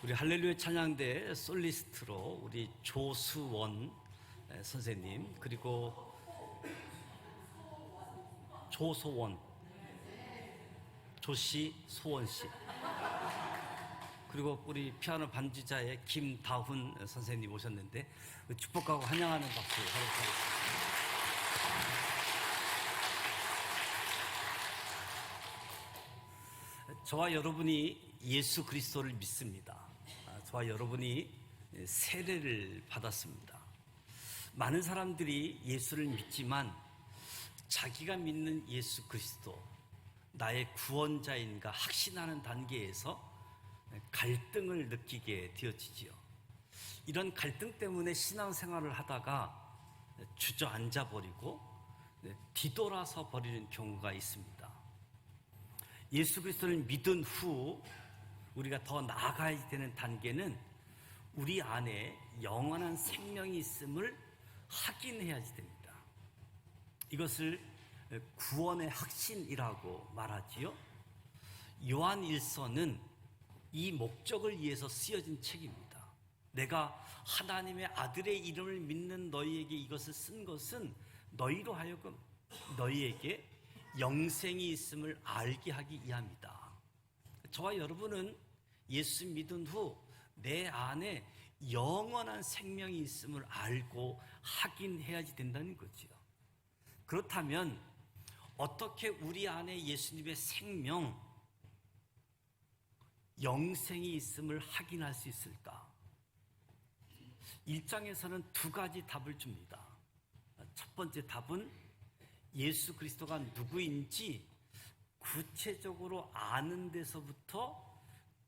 우리 할렐루야 찬양대 솔리스트로 우리 조수원 선생님, 그리고 조소원, 조씨, 소원씨, 그리고 우리 피아노 반주자의 김다훈 선생님 오셨는데 축복하고 환영하는 박수 하겠습니다. 저와 여러분이 예수 그리스도를 믿습니다. 저와 여러분이 세례를 받았습니다. 많은 사람들이 예수를 믿지만 자기가 믿는 예수 그리스도, 나의 구원자인가 확신하는 단계에서 갈등을 느끼게 되어지지요. 이런 갈등 때문에 신앙생활을 하다가 주저앉아 버리고 뒤돌아서 버리는 경우가 있습니다. 예수 그리스도를 믿은 후 우리가 더 나아가야 되는 단계는 우리 안에 영원한 생명이 있음을 확인해야지 됩니다. 이것을 구원의 확신이라고 말하지요. 요한 1서는 이 목적을 위해서 쓰여진 책입니다. 내가 하나님의 아들의 이름을 믿는 너희에게 이것을 쓴 것은 너희로 하여금 너희에게 영생이 있음을 알게 하기 위함이다. 저와 여러분은 예수 믿은 후 내 안에 영원한 생명이 있음을 알고 확인해야지 된다는 거지요. 그렇다면 어떻게 우리 안에 예수님의 생명, 영생이 있음을 확인할 수 있을까? 1장에서는 두 가지 답을 줍니다. 첫 번째 답은 예수 그리스도가 누구인지 구체적으로 아는 데서부터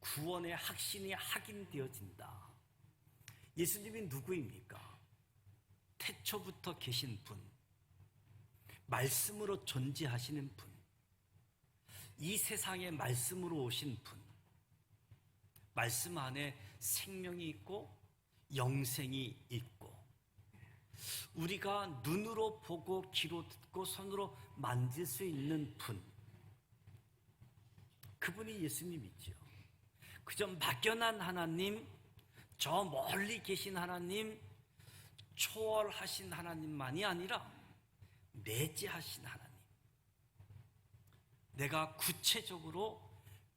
구원의 확신이 확인되어진다. 예수님이 누구입니까? 태초부터 계신 분, 말씀으로 존재하시는 분, 이 세상에 말씀으로 오신 분, 말씀 안에 생명이 있고 영생이 있고 우리가 눈으로 보고 귀로 듣고 손으로 만질 수 있는 분, 그분이 예수님이지요. 그저 막연한 하나님, 저 멀리 계신 하나님, 초월하신 하나님만이 아니라 내재하신 하나님, 내가 구체적으로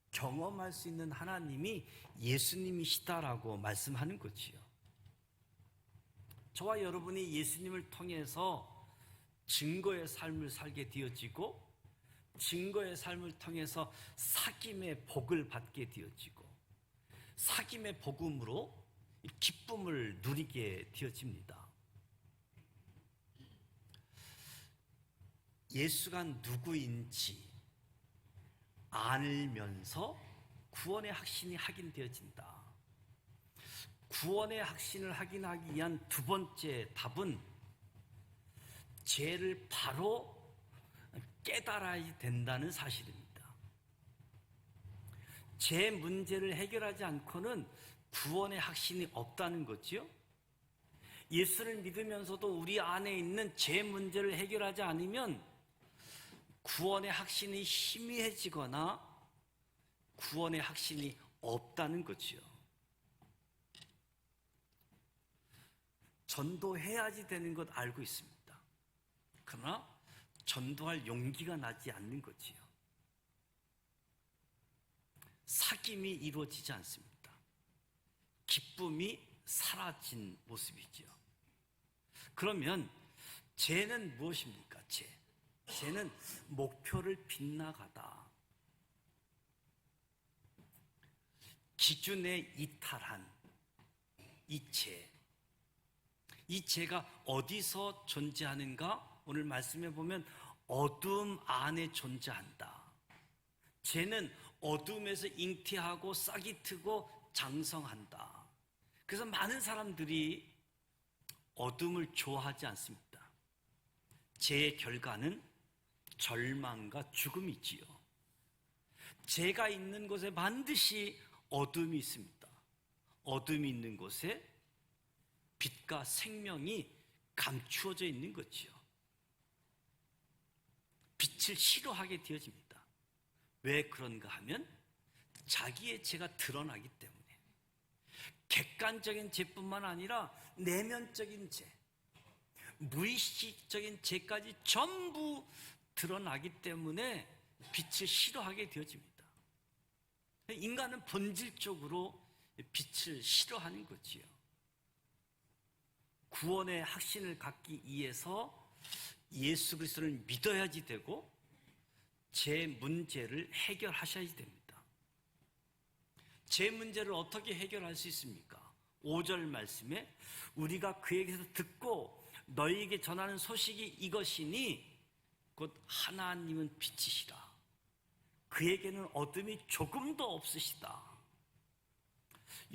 경험할 수 있는 하나님이 예수님이시다라고 말씀하는 거지요. 저와 여러분이 예수님을 통해서 증거의 삶을 살게 되어지고 증거의 삶을 통해서 사귐의 복을 받게 되어지고 사귐의 복음으로 기쁨을 누리게 되어집니다. 예수가 누구인지 알면서 구원의 확신이 확인되어진다. 구원의 확신을 확인하기 위한 두 번째 답은 죄를 바로 깨달아야 된다는 사실입니다. 죄 문제를 해결하지 않고는 구원의 확신이 없다는 거지요. 예수를 믿으면서도 우리 안에 있는 죄 문제를 해결하지 않으면 구원의 확신이 희미해지거나 구원의 확신이 없다는 거지요. 전도해야지 되는 것 알고 있습니다. 그러나 전도할 용기가 나지 않는 거지요. 사귐이 이루어지지 않습니다. 기쁨이 사라진 모습이지요. 그러면 죄는 무엇입니까? 죄는 목표를 빗나가다, 기준에 이탈한 이 죄, 이 죄가 어디서 존재하는가? 오늘 말씀해 보면 어둠 안에 존재한다. 죄는 어둠에서 잉태하고 싹이 트고 장성한다. 그래서 많은 사람들이 어둠을 좋아하지 않습니다. 죄의 결과는 절망과 죽음이지요. 죄가 있는 곳에 반드시 어둠이 있습니다. 어둠이 있는 곳에 빛과 생명이 감추어져 있는 거지요. 빛을 싫어하게 되어집니다. 왜 그런가 하면 자기의 죄가 드러나기 때문에. 객관적인 죄뿐만 아니라 내면적인 죄, 무의식적인 죄까지 전부 드러나기 때문에 빛을 싫어하게 되어집니다. 인간은 본질적으로 빛을 싫어하는 거지요. 구원의 확신을 갖기 위해서 예수 그리스도를 믿어야지 되고 제 문제를 해결하셔야지 됩니다. 제 문제를 어떻게 해결할 수 있습니까? 5절 말씀에 우리가 그에게서 듣고 너희에게 전하는 소식이 이것이니 곧 하나님은 빛이시라. 그에게는 어둠이 조금도 없으시다.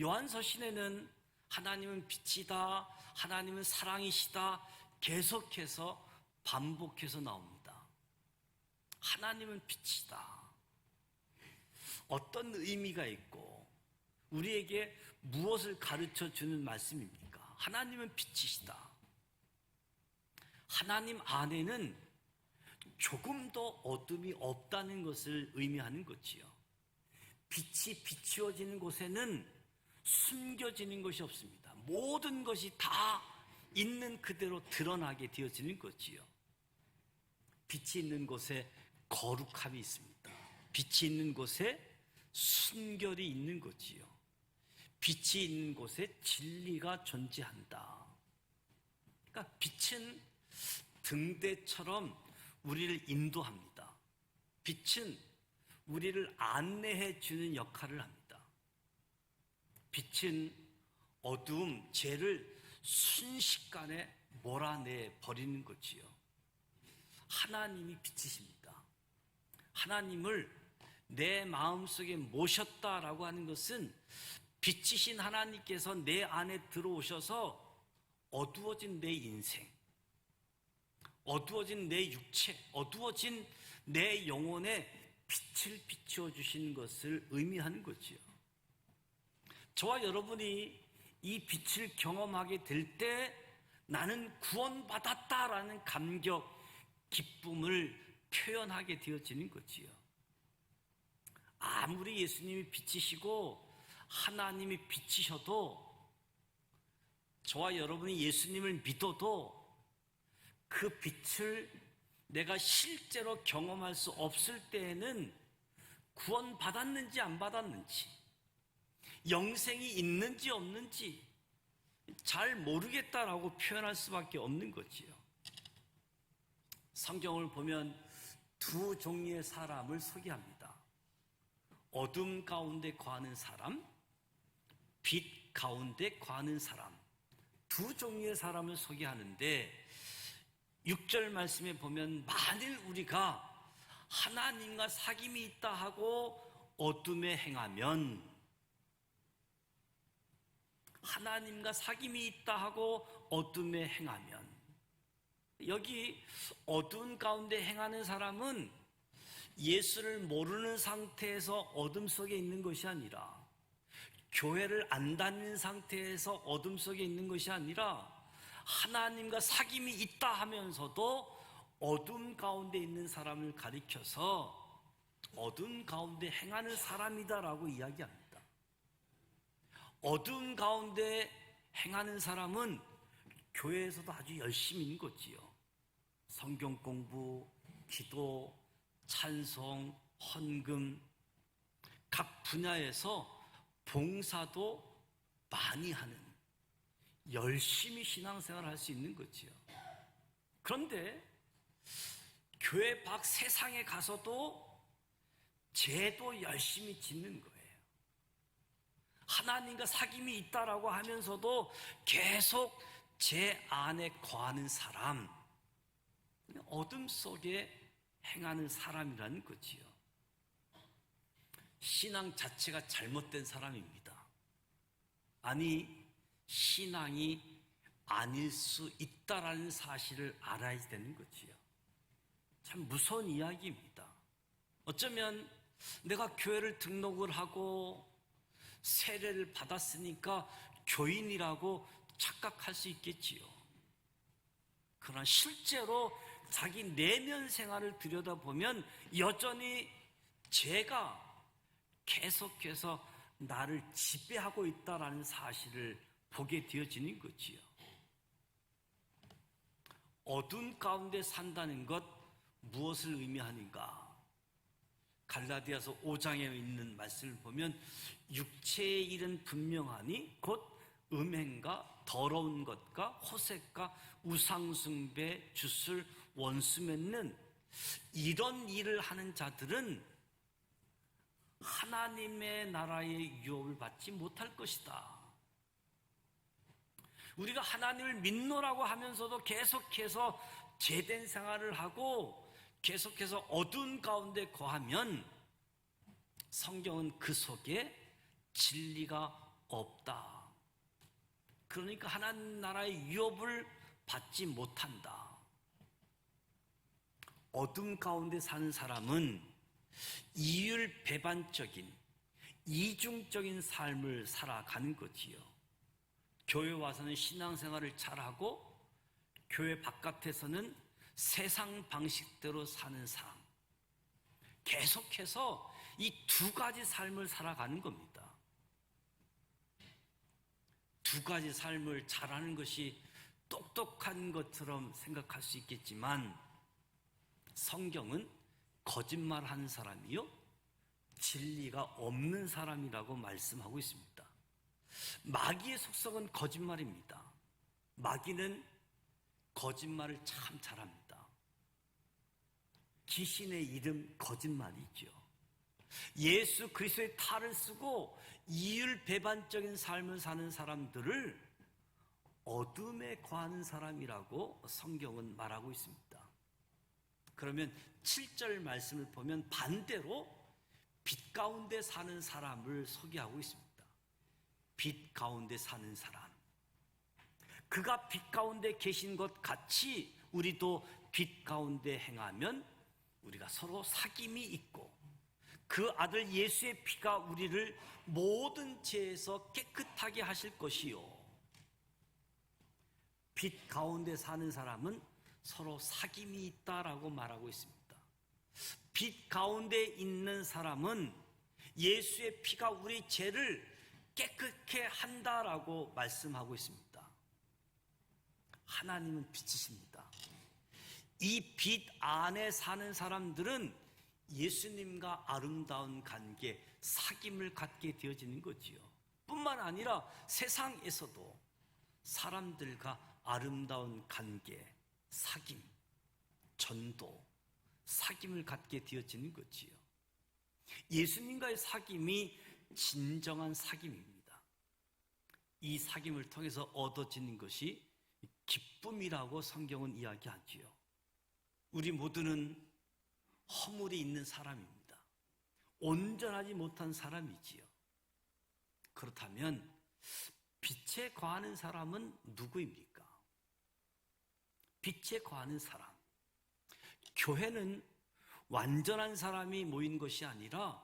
요한서신에는 하나님은 빛이다, 하나님은 사랑이시다 계속해서 반복해서 나옵니다. 하나님은 빛이다. 어떤 의미가 있고 우리에게 무엇을 가르쳐 주는 말씀입니까? 하나님은 빛이시다. 하나님 안에는 조금도 어둠이 없다는 것을 의미하는 거지요. 빛이 비추어지는 곳에는 숨겨지는 것이 없습니다. 모든 것이 다 있는 그대로 드러나게 되어지는 거지요. 빛이 있는 곳에 거룩함이 있습니다. 빛이 있는 곳에 순결이 있는 거지요. 빛이 있는 곳에 진리가 존재한다. 그러니까 빛은 등대처럼 우리를 인도합니다. 빛은 우리를 안내해 주는 역할을 합니다. 빛은 어두움, 죄를 순식간에 몰아내 버리는 거지요. 하나님이 빛이십니다. 하나님을 내 마음속에 모셨다라고 하는 것은 빛이신 하나님께서 내 안에 들어오셔서 어두워진 내 인생, 어두워진 내 육체, 어두워진 내 영혼에 빛을 비추어 주시는 것을 의미하는 거지요. 저와 여러분이 이 빛을 경험하게 될 때 나는 구원받았다라는 감격, 기쁨을 표현하게 되어지는 거지요. 아무리 예수님이 빛이시고 하나님이 빛이셔도 저와 여러분이 예수님을 믿어도 그 빛을 내가 실제로 경험할 수 없을 때에는 구원받았는지 안 받았는지, 영생이 있는지 없는지 잘 모르겠다라고 표현할 수밖에 없는 거지요. 성경을 보면 두 종류의 사람을 소개합니다. 어둠 가운데 거하는 사람, 빛 가운데 거하는 사람, 두 종류의 사람을 소개하는데 6절 말씀에 보면 만일 우리가 하나님과 사귐이 있다 하고 어둠에 행하면, 하나님과 사귐이 있다 하고 어둠에 행하면, 여기 어두운 가운데 행하는 사람은 예수를 모르는 상태에서 어둠 속에 있는 것이 아니라, 교회를 안 다니는 상태에서 어둠 속에 있는 것이 아니라 하나님과 사귐이 있다 하면서도 어둠 가운데 있는 사람을 가리켜서 어둠 가운데 행하는 사람이다라고 이야기합니다. 어둠 가운데 행하는 사람은 교회에서도 아주 열심히 있는 거지요. 성경 공부, 기도, 찬송, 헌금, 각 분야에서 봉사도 많이 하는, 열심히 신앙생활을 할 수 있는 거지요. 그런데 교회 밖 세상에 가서도 죄도 열심히 짓는 거예요. 하나님과 사귐이 있다라고 하면서도 계속 죄 안에 거하는 사람, 어둠 속에 행하는 사람이라는 거지요. 신앙 자체가 잘못된 사람입니다. 아니, 신앙이 아닐 수 있다라는 사실을 알아야 되는 거지요. 참 무서운 이야기입니다. 어쩌면 내가 교회를 등록을 하고 세례를 받았으니까 교인이라고 착각할 수 있겠지요. 그러나 실제로 자기 내면 생활을 들여다보면 여전히 죄가 계속해서 나를 지배하고 있다라는 사실을 보게 되어지는 거지요. 어둠 가운데 산다는 것 무엇을 의미하는가? 갈라디아서 5장에 있는 말씀을 보면 육체의 일은 분명하니 곧 음행과 더러운 것과 호색과 우상숭배, 주술, 원수 맺는 이런 일을 하는 자들은 하나님의 나라의 유업을 받지 못할 것이다. 우리가 하나님을 믿노라고 하면서도 계속해서 죄된 생활을 하고 계속해서 어두운 가운데 거하면 성경은 그 속에 진리가 없다. 그러니까 하나님 나라의 유업을 받지 못한다. 어둠 가운데 사는 사람은 이율배반적인 이중적인 삶을 살아가는 거지요. 교회 와서는 신앙생활을 잘하고 교회 바깥에서는 세상 방식대로 사는 사람, 계속해서 이 두 가지 삶을 살아가는 겁니다. 두 가지 삶을 잘하는 것이 똑똑한 것처럼 생각할 수 있겠지만 성경은 거짓말하는 사람이요 진리가 없는 사람이라고 말씀하고 있습니다. 마귀의 속성은 거짓말입니다. 마귀는 거짓말을 참 잘합니다. 귀신의 이름 거짓말이죠. 예수 그리스도의 탈을 쓰고 이율배반적인 삶을 사는 사람들을 어둠에 거하는 사람이라고 성경은 말하고 있습니다. 그러면 7절 말씀을 보면 반대로 빛 가운데 사는 사람을 소개하고 있습니다. 빛 가운데 사는 사람, 그가 빛 가운데 계신 것 같이 우리도 빛 가운데 행하면 우리가 서로 사귐이 있고 그 아들 예수의 피가 우리를 모든 죄에서 깨끗하게 하실 것이요, 빛 가운데 사는 사람은 서로 사귐이 있다라고 말하고 있습니다. 빛 가운데 있는 사람은 예수의 피가 우리 죄를 깨끗게 한다라고 말씀하고 있습니다. 하나님은 빛이십니다. 이 빛 안에 사는 사람들은 예수님과 아름다운 관계, 사귐을 갖게 되어지는 거지요. 뿐만 아니라 세상에서도 사람들과 아름다운 관계, 사귐, 전도, 사귐을 갖게 되어지는 거지요. 예수님과의 사귐이 진정한 사귐입니다. 이 사귐을 통해서 얻어지는 것이 기쁨이라고 성경은 이야기하지요. 우리 모두는 허물이 있는 사람입니다. 온전하지 못한 사람이지요. 그렇다면 빛에 거하는 사람은 누구입니까? 빛에 거하는 사람. 교회는 완전한 사람이 모인 것이 아니라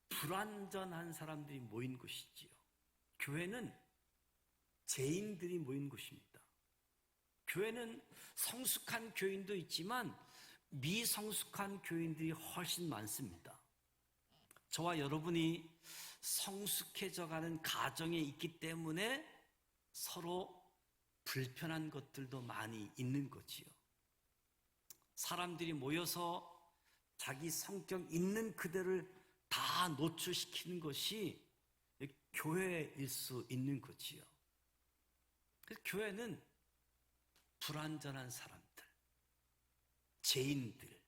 불완전한 사람들이 모인 것이지요. 교회는 죄인들이 모인 곳입니다. 교회는 성숙한 교인도 있지만 미성숙한 교인들이 훨씬 많습니다. 저와 여러분이 성숙해져가는 가정에 있기 때문에 서로 불편한 것들도 많이 있는 거지요. 사람들이 모여서 자기 성격 있는 그대를 다 노출시키는 것이 교회일 수 있는 거지요. 그래서 교회는 불완전한 사람들, 죄인들,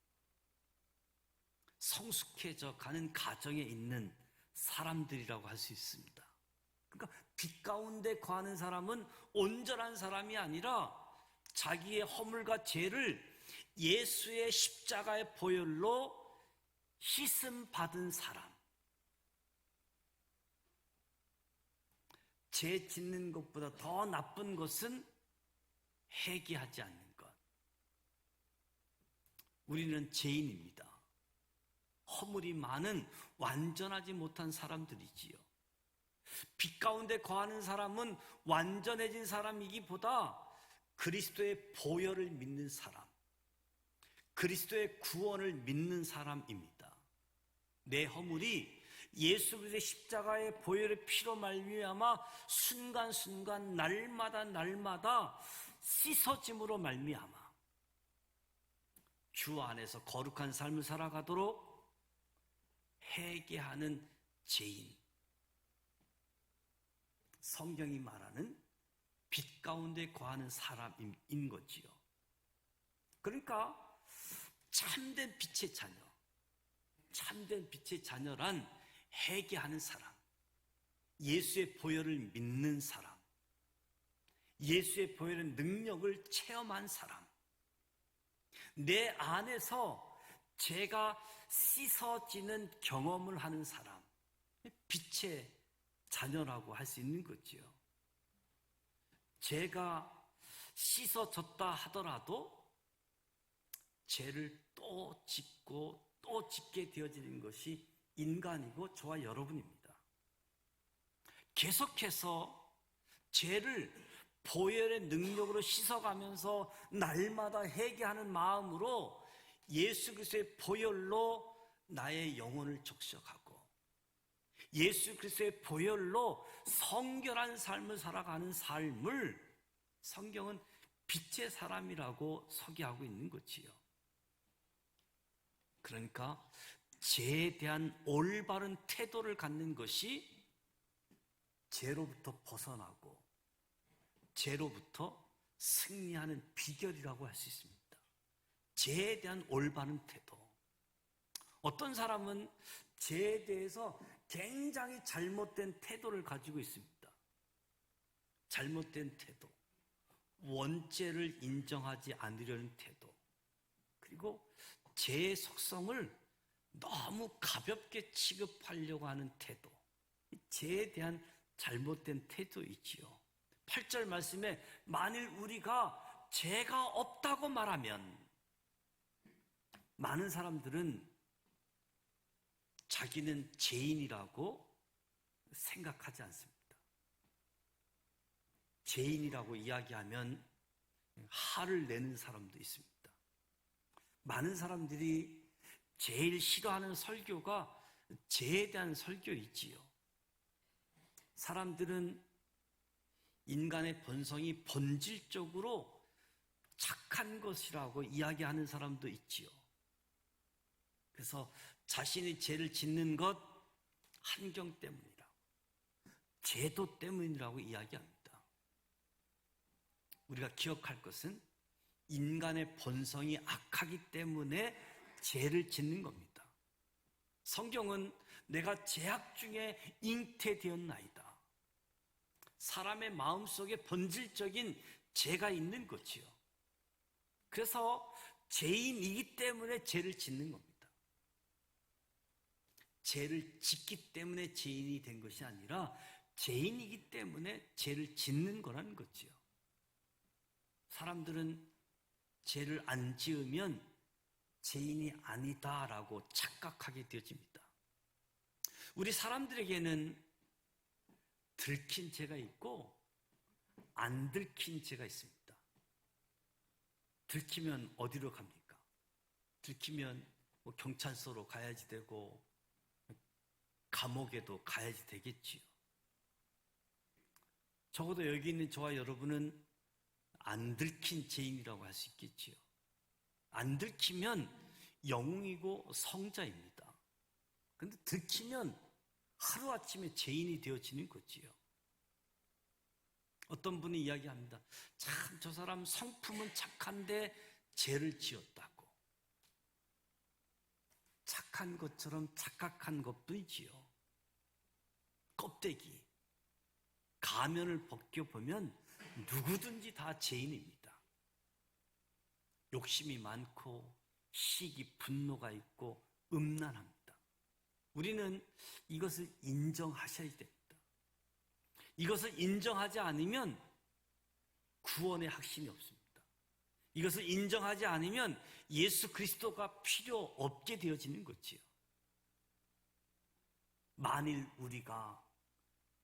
성숙해져 가는 가정에 있는 사람들이라고 할 수 있습니다. 그러니까 빛 가운데 거하는 사람은 온전한 사람이 아니라 자기의 허물과 죄를 예수의 십자가의 보혈로 씻음 받은 사람. 죄 짓는 것보다 더 나쁜 것은 회개하지 않는 것. 우리는 죄인입니다. 허물이 많은 완전하지 못한 사람들이지요. 빛 가운데 거하는 사람은 완전해진 사람이기보다 그리스도의 보혈을 믿는 사람, 그리스도의 구원을 믿는 사람입니다. 내 허물이 예수 그리스도의 십자가의 보혈의 피로 말미암아 순간순간 날마다 씻어짐으로 말미암아 주 안에서 거룩한 삶을 살아가도록 회개하는 죄인, 성경이 말하는 빛 가운데 거하는 사람인 거지요. 그러니까 참된 빛의 자녀, 참된 빛의 자녀란 회개하는 사람, 예수의 보혈을 믿는 사람, 예수의 보혈의 능력을 체험한 사람, 내 안에서 죄가 씻어지는 경험을 하는 사람, 빛의 자녀라고 할 수 있는 거지요. 죄가 씻어졌다 하더라도 죄를 또 짓고 또 짓게 되어지는 것이 인간이고 저와 여러분입니다. 계속해서 죄를 보혈의 능력으로 씻어가면서 날마다 회개하는 마음으로 예수 그리스도의 보혈로 나의 영혼을 적셔가고 예수 그리스도의 보혈로 성결한 삶을 살아가는 삶을 성경은 빛의 사람이라고 소개하고 있는 거지요. 그러니까 죄에 대한 올바른 태도를 갖는 것이 죄로부터 벗어나고 죄로부터 승리하는 비결이라고 할 수 있습니다. 죄에 대한 올바른 태도. 어떤 사람은 죄에 대해서 굉장히 잘못된 태도를 가지고 있습니다. 잘못된 태도, 원죄를 인정하지 않으려는 태도, 그리고 죄의 속성을 너무 가볍게 취급하려고 하는 태도, 죄에 대한 잘못된 태도이지요. 8절 말씀에 만일 우리가 죄가 없다고 말하면 많은 사람들은 자기는 죄인이라고 생각하지 않습니다. 죄인이라고 이야기하면 화를 내는 사람도 있습니다. 많은 사람들이 제일 싫어하는 설교가 죄에 대한 설교이지요. 사람들은 인간의 본성이 본질적으로 착한 것이라고 이야기하는 사람도 있지요. 그래서 자신이 죄를 짓는 것 환경 때문이라고, 제도 때문이라고 이야기합니다. 우리가 기억할 것은 인간의 본성이 악하기 때문에 죄를 짓는 겁니다. 성경은 내가 죄악 중에 잉태되었나이다. 사람의 마음속에 본질적인 죄가 있는 거지요. 그래서 죄인이기 때문에 죄를 짓는 겁니다. 죄를 짓기 때문에 죄인이 된 것이 아니라 죄인이기 때문에 죄를 짓는 거라는 거지요. 사람들은 죄를 안 지으면 죄인이 아니다라고 착각하게 되어집니다. 우리 사람들에게는 들킨 죄가 있고 안 들킨 죄가 있습니다. 들키면 어디로 갑니까? 들키면 뭐 경찰서로 가야지 되고 감옥에도 가야지 되겠지요. 적어도 여기 있는 저와 여러분은 안 들킨 죄인이라고 할 수 있겠지요. 안 들키면 영웅이고 성자입니다. 그런데 들키면 하루아침에 죄인이 되어지는 거지요. 어떤 분이 이야기합니다. 참 저 사람 성품은 착한데 죄를 지었다고. 착한 것처럼 착각한 것뿐이지요. 껍데기, 가면을 벗겨보면 누구든지 다 죄인입니다. 욕심이 많고 시기, 분노가 있고 음란합니다. 우리는 이것을 인정하셔야 됩니다. 이것을 인정하지 않으면 구원의 확신이 없습니다. 이것을 인정하지 않으면 예수 그리스도가 필요 없게 되어지는 거지요. 만일 우리가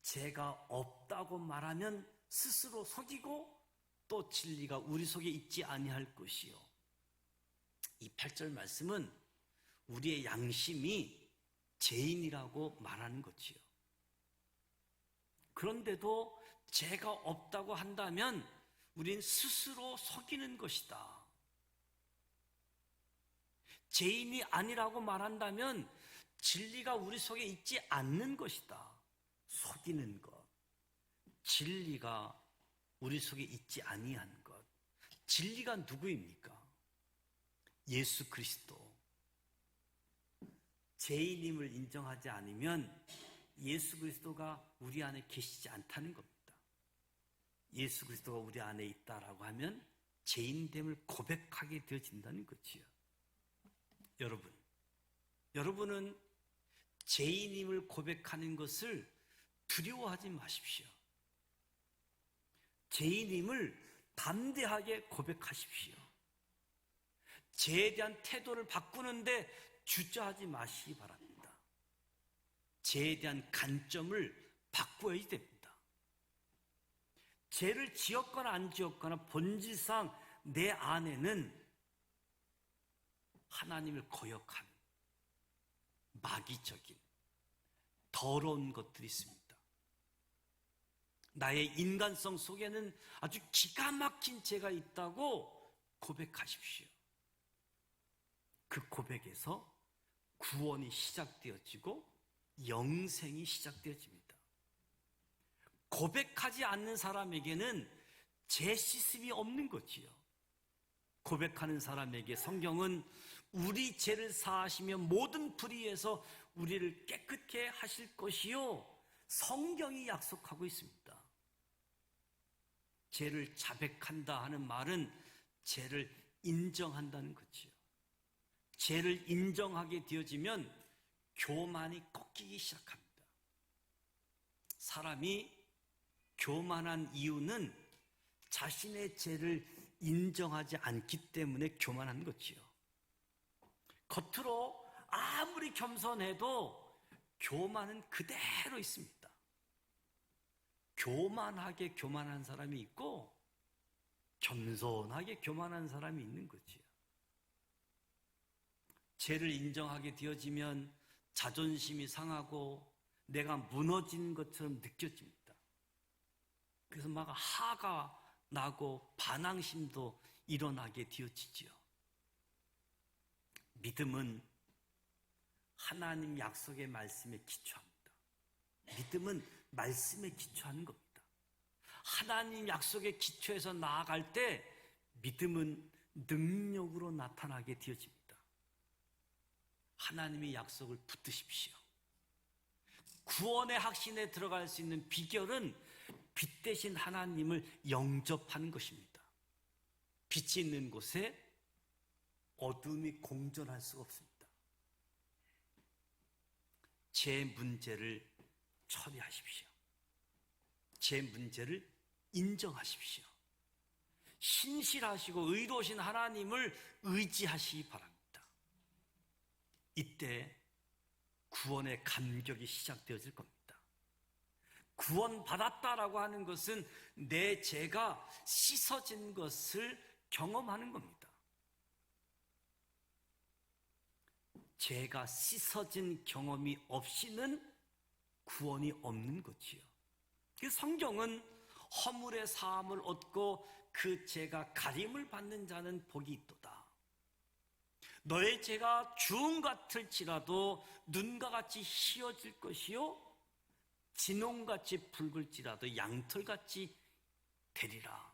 죄가 없다고 말하면 스스로 속이고 또 진리가 우리 속에 있지 아니할 것이요. 이 8절 말씀은 우리의 양심이 죄인이라고 말하는 거지요. 그런데도 죄가 없다고 한다면 우린 스스로 속이는 것이다. 죄인이 아니라고 말한다면 진리가 우리 속에 있지 않는 것이다. 속이는 것. 진리가 우리 속에 있지 아니한 것. 진리가 누구입니까? 예수 그리스도. 죄인임을 인정하지 않으면 예수 그리스도가 우리 안에 계시지 않다는 겁니다. 예수 그리스도가 우리 안에 있다라고 하면 죄인됨을 고백하게 되어진다는 거지요. 여러분은 죄인임을 고백하는 것을 두려워하지 마십시오. 죄인임을 담대하게 고백하십시오. 죄에 대한 태도를 바꾸는데 주저하지 마시기 바랍니다. 죄에 대한 관점을 바꿔야 됩니다. 죄를 지었거나 안 지었거나 본질상 내 안에는 하나님을 거역하는 마귀적인 더러운 것들이 있습니다. 나의 인간성 속에는 아주 기가 막힌 죄가 있다고 고백하십시오. 그 고백에서 구원이 시작되어지고 영생이 시작되어집니다. 고백하지 않는 사람에게는 죄 씻음이 없는 거지요. 고백하는 사람에게 성경은 우리 죄를 사하시며 모든 불의에서 우리를 깨끗게 하실 것이요, 성경이 약속하고 있습니다. 죄를 자백한다 하는 말은 죄를 인정한다는 거지요. 죄를 인정하게 되어지면 교만이 꺾이기 시작합니다. 사람이 교만한 이유는 자신의 죄를 인정하지 않기 때문에 교만한 거지요. 겉으로 아무리 겸손해도 교만은 그대로 있습니다. 교만하게 교만한 사람이 있고 겸손하게 교만한 사람이 있는 거지요. 죄를 인정하게 되어지면 자존심이 상하고 내가 무너진 것처럼 느껴집니다. 그래서 막 화가 나고 반항심도 일어나게 되어지지요. 믿음은 하나님 약속의 말씀에 기초합니다. 믿음은 말씀에 기초하는 겁니다. 하나님 약속의 기초에서 나아갈 때 믿음은 능력으로 나타나게 되어집니다. 하나님의 약속을 붙드십시오. 구원의 확신에 들어갈 수 있는 비결은 빛 대신 하나님을 영접하는 것입니다. 빛이 있는 곳에 어둠이 공존할 수가 없습니다. 제 문제를 처리하십시오. 제 문제를 인정하십시오. 신실하시고 의로우신 하나님을 의지하시기 바랍니다. 이때 구원의 감격이 시작되어질 겁니다. 구원받았다라고 하는 것은 내 죄가 씻어진 것을 경험하는 겁니다. 죄가 씻어진 경험이 없이는 구원이 없는 거지요. 성경은 허물의 사함을 얻고 그 죄가 가림을 받는 자는 복이 있도다. 너의 죄가 주홍 같을지라도 눈과 같이 희어질 것이요 진홍같이 붉을지라도 양털같이 되리라.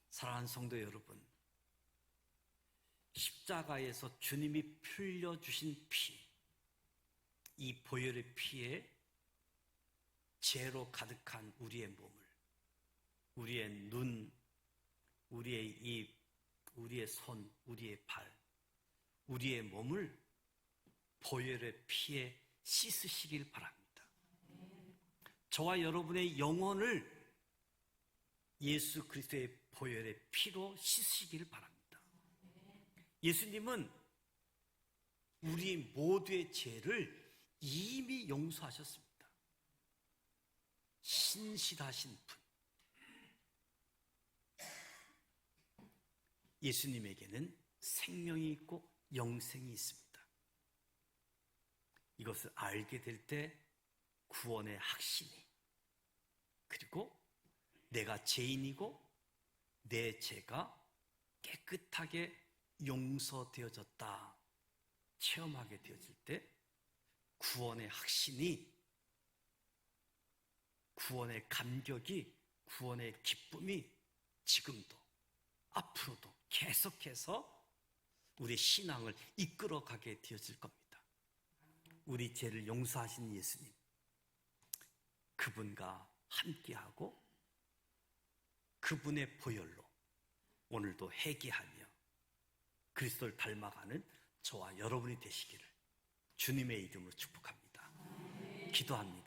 사랑하는 성도 여러분, 십자가에서 주님이 흘려주신 피, 이 보혈의 피에 죄로 가득한 우리의 몸을, 우리의 눈, 우리의 입, 우리의 손, 우리의 발, 우리의 몸을 보혈의 피에 씻으시길 바랍니다. 저와 여러분의 영혼을 예수 그리스도의 보혈의 피로 씻으시길 바랍니다. 예수님은 우리 모두의 죄를 이미 용서하셨습니다. 신실하신 분. 예수님에게는 생명이 있고 영생이 있습니다. 이것을 알게 될 때 구원의 확신이, 그리고 내가 죄인이고 내 죄가 깨끗하게 용서되어졌다 체험하게 되어질 때 구원의 확신이, 구원의 감격이, 구원의 기쁨이 지금도 앞으로도 계속해서 우리 신앙을 이끌어가게 되어질 겁니다. 우리 죄를 용서하신 예수님, 그분과 함께하고 그분의 보혈로 오늘도 회개하며 그리스도를 닮아가는 저와 여러분이 되시기를 주님의 이름으로 축복합니다. 기도합니다.